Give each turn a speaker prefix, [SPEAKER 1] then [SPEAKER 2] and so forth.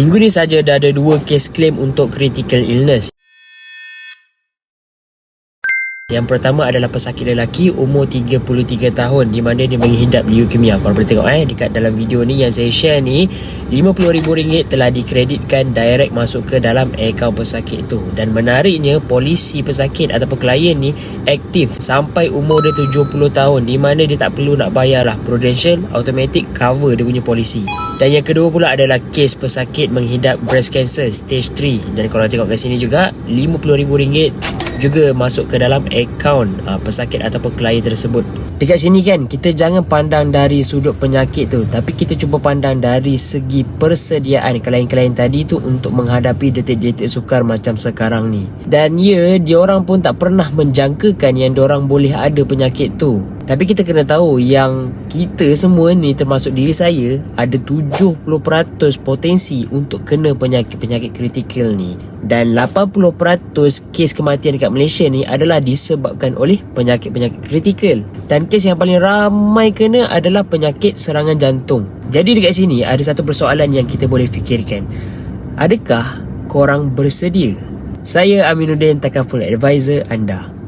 [SPEAKER 1] Minggu ni saja dah ada 2 kes claim untuk critical illness. Yang pertama adalah pesakit lelaki umur 33 tahun di mana dia menghidap leukemia. Korang boleh tengok dekat dalam video ni yang saya share ni, RM50,000 telah dikreditkan direct masuk ke dalam akaun pesakit tu. Dan menariknya, polisi pesakit ataupun klien ni aktif sampai umur dia 70 tahun di mana dia tak perlu nak bayar lah. Prudential automatic cover dia punya polisi. Dan yang kedua pula adalah kes pesakit menghidap breast cancer stage 3. Dan kalau tengok kat sini juga, RM50,000 juga masuk ke dalam akaun pesakit ataupun klien tersebut. Dekat sini kan, kita jangan pandang dari sudut penyakit tu, tapi kita cuba pandang dari segi persediaan klien-klien tadi tu untuk menghadapi detik-detik sukar macam sekarang ni. Dan diorang pun tak pernah menjangkakan yang diorang boleh ada penyakit tu. Tapi kita kena tahu yang kita semua ni, termasuk diri saya, ada 70% potensi untuk kena penyakit-penyakit kritikal ni. Dan 80% kes kematian dekat Malaysia ni adalah disebabkan oleh penyakit-penyakit kritikal. Dan kes yang paling ramai kena adalah penyakit serangan jantung. Jadi dekat sini ada satu persoalan yang kita boleh fikirkan. Adakah korang bersedia? Saya Aminuddin, Takaful Advisor anda.